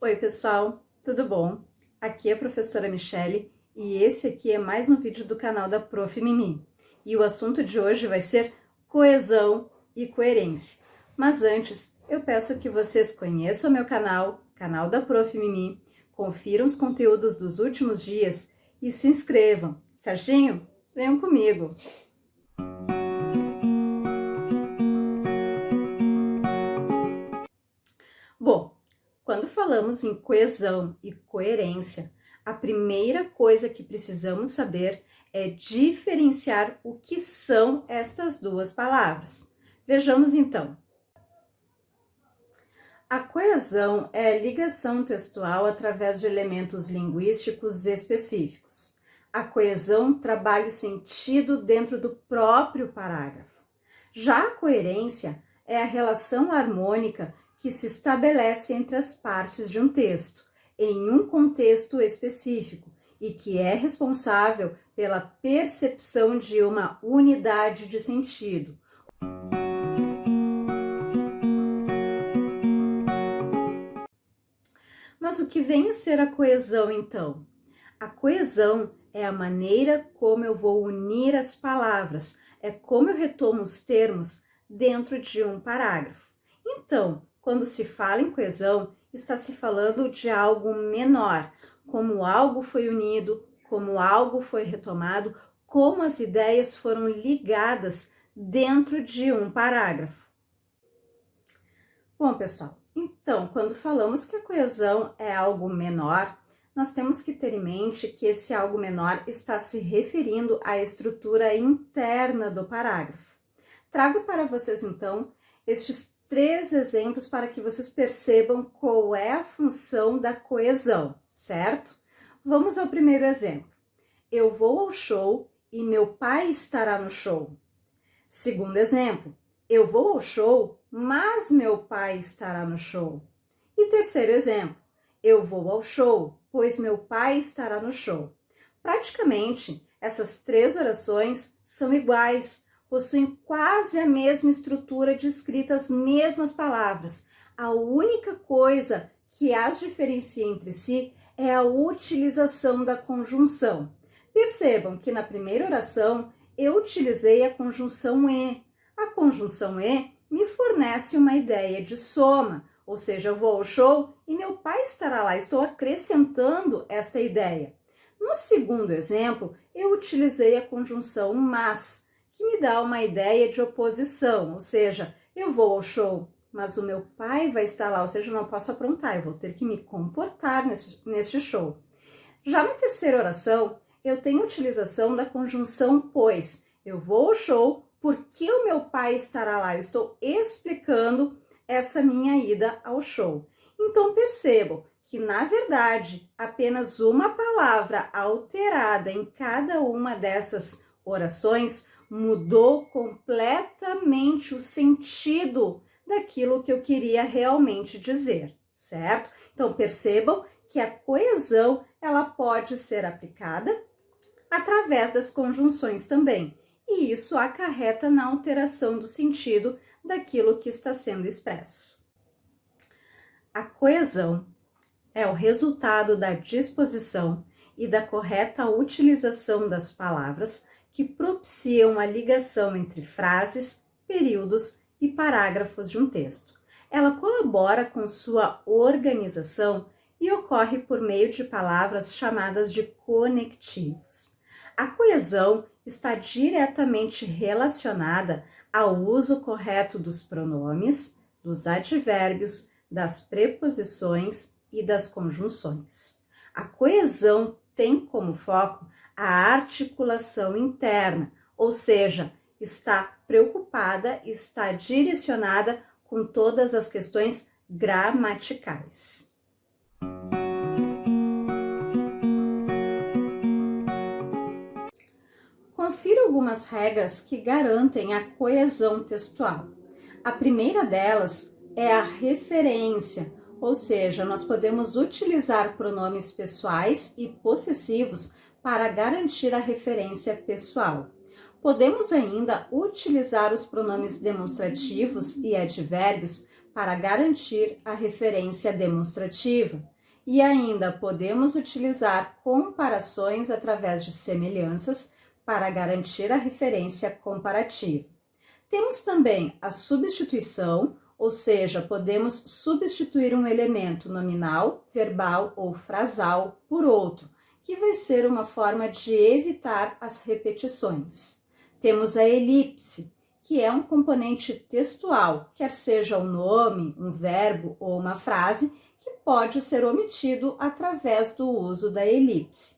Oi pessoal, tudo bom? Aqui é a professora Michele e esse aqui é mais um vídeo do canal da Prof. Mimi. E o assunto de hoje vai ser coesão e coerência. Mas antes, eu peço que vocês conheçam o meu canal, canal da Prof. Mimi, confiram os conteúdos dos últimos dias e se inscrevam. Certinho? Venham comigo! Bom, quando falamos em coesão e coerência, a primeira coisa que precisamos saber é diferenciar o que são estas duas palavras. Vejamos então. A coesão é a ligação textual através de elementos linguísticos específicos. A coesão trabalha o sentido dentro do próprio parágrafo. Já a coerência é a relação harmônica que se estabelece entre as partes de um texto, em um contexto específico, e que é responsável pela percepção de uma unidade de sentido. Mas o que vem a ser a coesão, então? A coesão é a maneira como eu vou unir as palavras, é como eu retomo os termos dentro de um parágrafo. Então, quando se fala em coesão, está se falando de algo menor, como algo foi unido, como algo foi retomado, como as ideias foram ligadas dentro de um parágrafo. Bom, pessoal, então, quando falamos que a coesão é algo menor, nós temos que ter em mente que esse algo menor está se referindo à estrutura interna do parágrafo. Trago para vocês, então, estes 3 exemplos para que vocês percebam qual é a função da coesão, certo? Vamos ao primeiro exemplo. Eu vou ao show e meu pai estará no show. Segundo exemplo. Eu vou ao show, mas meu pai estará no show. E terceiro exemplo. Eu vou ao show, pois meu pai estará no show. Praticamente, essas 3 orações são iguais, possuem quase a mesma estrutura de escrita, as mesmas palavras. A única coisa que as diferencia entre si é a utilização da conjunção. Percebam que na primeira oração eu utilizei a conjunção e. A conjunção e me fornece uma ideia de soma, ou seja, eu vou ao show e meu pai estará lá, estou acrescentando esta ideia. No segundo exemplo, eu utilizei a conjunção mas, que me dá uma ideia de oposição, ou seja, eu vou ao show, mas o meu pai vai estar lá, ou seja, eu não posso aprontar, eu vou ter que me comportar neste show. Já na terceira oração, eu tenho a utilização da conjunção pois, eu vou ao show, porque o meu pai estará lá, eu estou explicando essa minha ida ao show. Então percebam que, na verdade, apenas uma palavra alterada em cada uma dessas orações mudou completamente o sentido daquilo que eu queria realmente dizer, certo? Então percebam que a coesão ela pode ser aplicada através das conjunções também. E isso acarreta na alteração do sentido daquilo que está sendo expresso. A coesão é o resultado da disposição e da correta utilização das palavras que propiciam a ligação entre frases, períodos e parágrafos de um texto. Ela colabora com sua organização e ocorre por meio de palavras chamadas de conectivos. A coesão está diretamente relacionada ao uso correto dos pronomes, dos advérbios, das preposições e das conjunções. A coesão tem como foco a articulação interna, ou seja, está preocupada, está direcionada com todas as questões gramaticais. Confira algumas regras que garantem a coesão textual. A primeira delas é a referência, ou seja, nós podemos utilizar pronomes pessoais e possessivos para garantir a referência pessoal. Podemos ainda utilizar os pronomes demonstrativos e advérbios para garantir a referência demonstrativa. E ainda podemos utilizar comparações através de semelhanças para garantir a referência comparativa. Temos também a substituição, ou seja, podemos substituir um elemento nominal, verbal ou frasal por outro, que vai ser uma forma de evitar as repetições. Temos a elipse, que é um componente textual, quer seja um nome, um verbo ou uma frase, que pode ser omitido através do uso da elipse.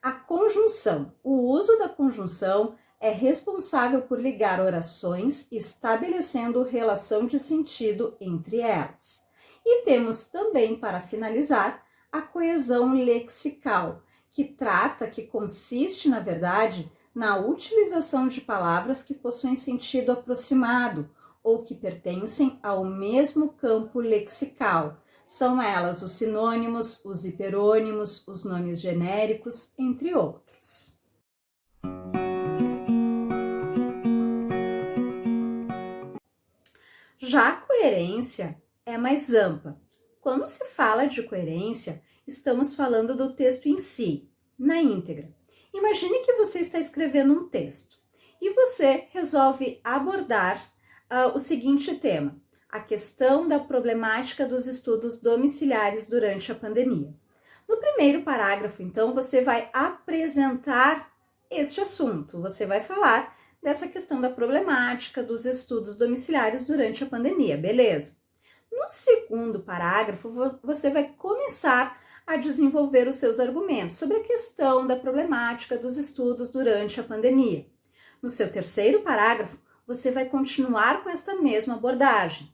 A conjunção. O uso da conjunção é responsável por ligar orações, estabelecendo relação de sentido entre elas. E temos também, para finalizar, a coesão lexical, que consiste, na verdade, na utilização de palavras que possuem sentido aproximado ou que pertencem ao mesmo campo lexical. São elas os sinônimos, os hiperônimos, os nomes genéricos, entre outros. Já a coerência é mais ampla. Quando se fala de coerência, estamos falando do texto em si, na íntegra. Imagine que você está escrevendo um texto e você resolve abordar o seguinte tema: a questão da problemática dos estudos domiciliares durante a pandemia. No primeiro parágrafo, então, você vai apresentar este assunto, você vai falar dessa questão da problemática dos estudos domiciliares durante a pandemia, beleza? No segundo parágrafo, você vai começar a desenvolver os seus argumentos sobre a questão da problemática dos estudos durante a pandemia. No seu terceiro parágrafo, você vai continuar com esta mesma abordagem.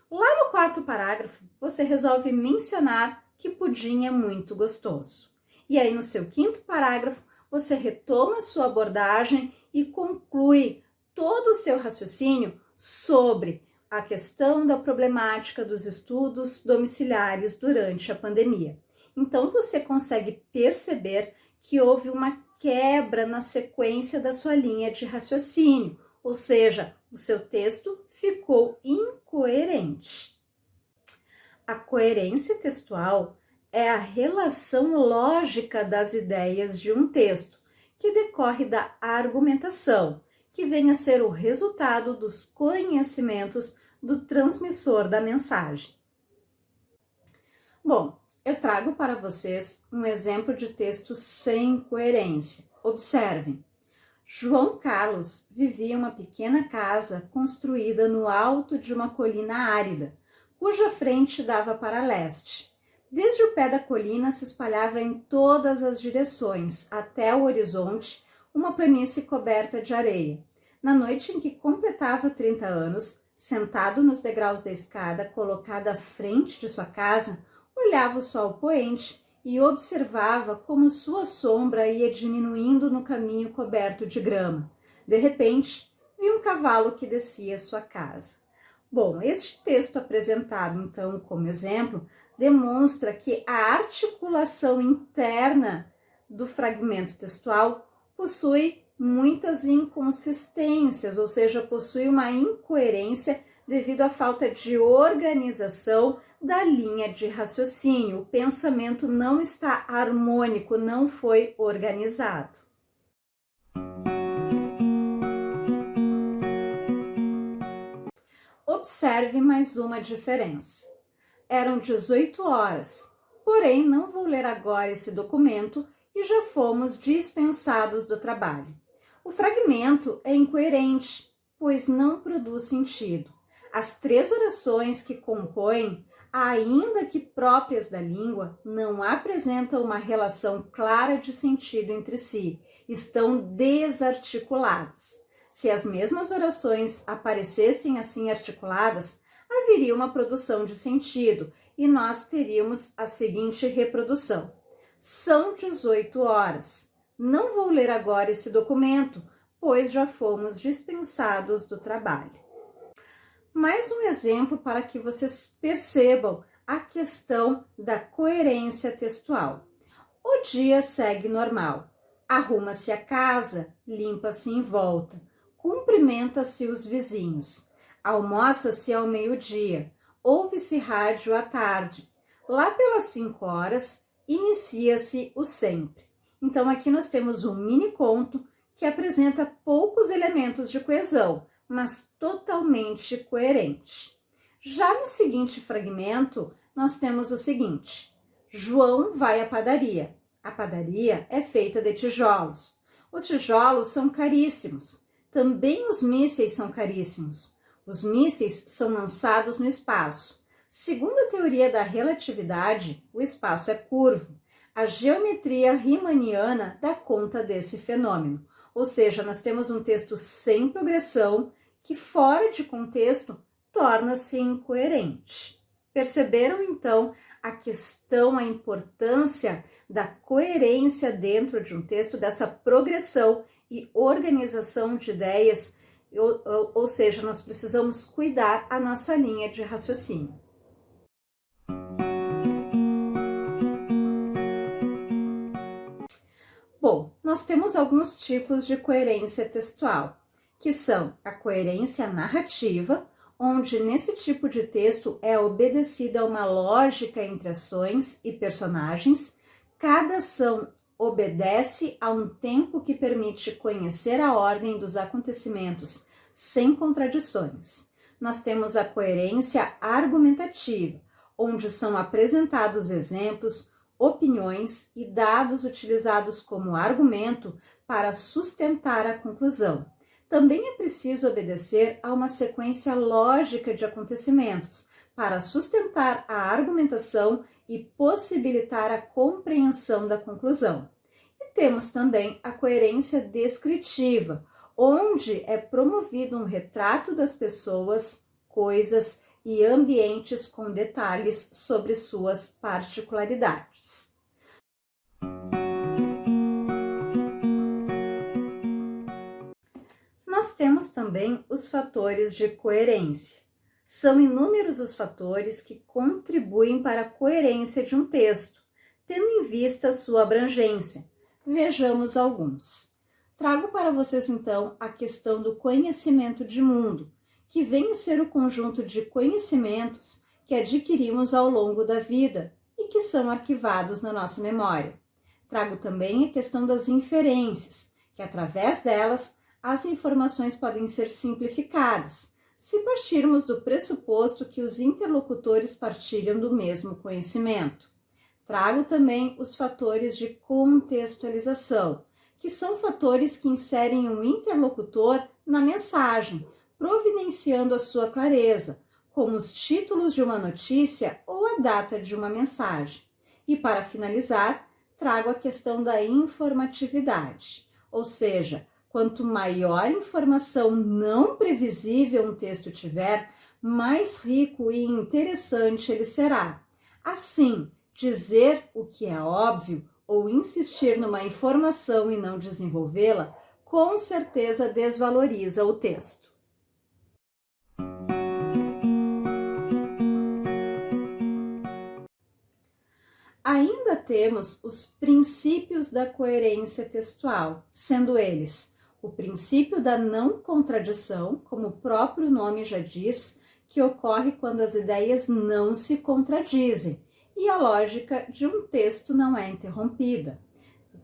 Lá no quarto parágrafo, você resolve mencionar que pudim é muito gostoso. E aí, no seu quinto parágrafo, você retoma a sua abordagem e conclui todo o seu raciocínio sobre a questão da problemática dos estudos domiciliares durante a pandemia. Então, você consegue perceber que houve uma quebra na sequência da sua linha de raciocínio, ou seja, o seu texto ficou incoerente. A coerência textual é a relação lógica das ideias de um texto, que decorre da argumentação, que vem a ser o resultado dos conhecimentos do transmissor da mensagem. Bom, eu trago para vocês um exemplo de texto sem coerência. Observem. João Carlos vivia em uma pequena casa construída no alto de uma colina árida, cuja frente dava para leste. Desde o pé da colina se espalhava em todas as direções, até o horizonte, uma planície coberta de areia. Na noite em que completava 30 anos, sentado nos degraus da escada colocada à frente de sua casa, olhava o sol poente e observava como sua sombra ia diminuindo no caminho coberto de grama. De repente, viu um cavalo que descia sua casa. Bom, este texto apresentado, então, como exemplo, demonstra que a articulação interna do fragmento textual possui muitas inconsistências, ou seja, possui uma incoerência devido à falta de organização da linha de raciocínio. O pensamento não está harmônico, não foi organizado. Observe mais uma diferença. Eram 18 horas, porém não vou ler agora esse documento e já fomos dispensados do trabalho. O fragmento é incoerente, pois não produz sentido. As três orações que compõem, ainda que próprias da língua, não apresentam uma relação clara de sentido entre si, estão desarticuladas. Se as mesmas orações aparecessem assim articuladas, haveria uma produção de sentido e nós teríamos a seguinte reprodução. São 18 horas. Não vou ler agora esse documento, pois já fomos dispensados do trabalho. Mais um exemplo para que vocês percebam a questão da coerência textual. O dia segue normal. Arruma-se a casa, limpa-se em volta, cumprimenta-se os vizinhos, almoça-se ao meio-dia, ouve-se rádio à tarde, Lá pelas 5 horas, inicia-se o sempre. Então, aqui nós temos um mini conto que apresenta poucos elementos de coesão, mas totalmente coerente. Já no seguinte fragmento, nós temos o seguinte: João vai à padaria. A padaria é feita de tijolos. Os tijolos são caríssimos. Também os mísseis são caríssimos. Os mísseis são lançados no espaço. Segundo a teoria da relatividade, o espaço é curvo. A geometria riemanniana dá conta desse fenômeno. Ou seja, nós temos um texto sem progressão que, fora de contexto, torna-se incoerente. Perceberam, então, a questão, a importância da coerência dentro de um texto, dessa progressão e organização de ideias, ou seja, nós precisamos cuidar a nossa linha de raciocínio. Bom, nós temos alguns tipos de coerência textual, que são a coerência narrativa, onde nesse tipo de texto é obedecida uma lógica entre ações e personagens. Cada ação obedece a um tempo que permite conhecer a ordem dos acontecimentos sem contradições. Nós temos a coerência argumentativa, onde são apresentados exemplos, opiniões e dados utilizados como argumento para sustentar a conclusão. Também é preciso obedecer a uma sequência lógica de acontecimentos para sustentar a argumentação e possibilitar a compreensão da conclusão. E temos também a coerência descritiva, onde é promovido um retrato das pessoas, coisas e ambientes com detalhes sobre suas particularidades. Nós temos também os fatores de coerência. São inúmeros os fatores que contribuem para a coerência de um texto, tendo em vista sua abrangência. Vejamos alguns. Trago para vocês, então, a questão do conhecimento de mundo, que vem a ser o conjunto de conhecimentos que adquirimos ao longo da vida e que são arquivados na nossa memória. Trago também a questão das inferências, que através delas as informações podem ser simplificadas, se partirmos do pressuposto que os interlocutores partilham do mesmo conhecimento. Trago também os fatores de contextualização, que são fatores que inserem um interlocutor na mensagem, providenciando a sua clareza, como os títulos de uma notícia ou a data de uma mensagem. E para finalizar, trago a questão da informatividade, ou seja, quanto maior informação não previsível um texto tiver, mais rico e interessante ele será. Assim, dizer o que é óbvio ou insistir numa informação e não desenvolvê-la, com certeza desvaloriza o texto. Ainda temos os princípios da coerência textual, sendo eles o princípio da não contradição, como o próprio nome já diz, que ocorre quando as ideias não se contradizem e a lógica de um texto não é interrompida.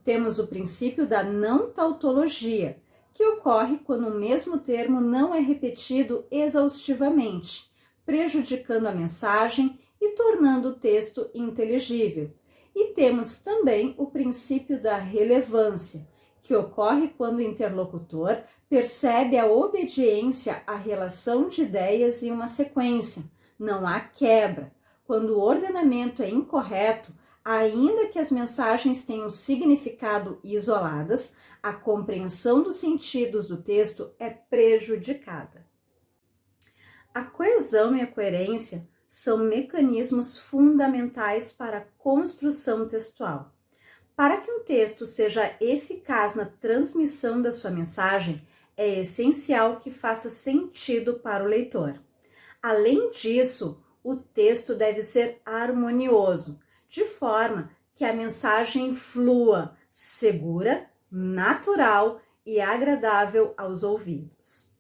Temos o princípio da não tautologia, que ocorre quando o mesmo termo não é repetido exaustivamente, prejudicando a mensagem e tornando o texto inteligível. E temos também o princípio da relevância, que ocorre quando o interlocutor percebe a obediência à relação de ideias em uma sequência, não há quebra. Quando o ordenamento é incorreto, ainda que as mensagens tenham significado isoladas, a compreensão dos sentidos do texto é prejudicada. A coesão e a coerência são mecanismos fundamentais para a construção textual. Para que um texto seja eficaz na transmissão da sua mensagem, é essencial que faça sentido para o leitor. Além disso, o texto deve ser harmonioso, de forma que a mensagem flua segura, natural e agradável aos ouvidos.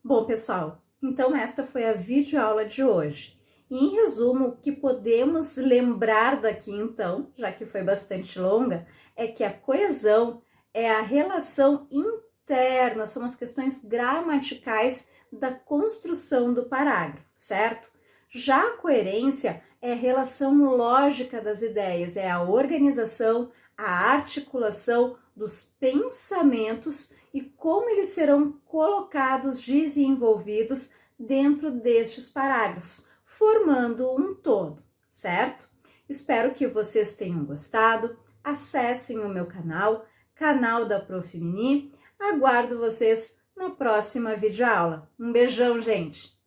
Bom, pessoal, então esta foi a videoaula de hoje. Em resumo, o que podemos lembrar daqui então, já que foi bastante longa, é que a coesão é a relação interna, são as questões gramaticais da construção do parágrafo, certo? Já a coerência é a relação lógica das ideias, é a organização, a articulação dos pensamentos e como eles serão colocados, desenvolvidos dentro destes parágrafos, formando um todo, certo? Espero que vocês tenham gostado. Acessem o meu canal, canal da Prof. Mini. Aguardo vocês na próxima videoaula. Um beijão, gente!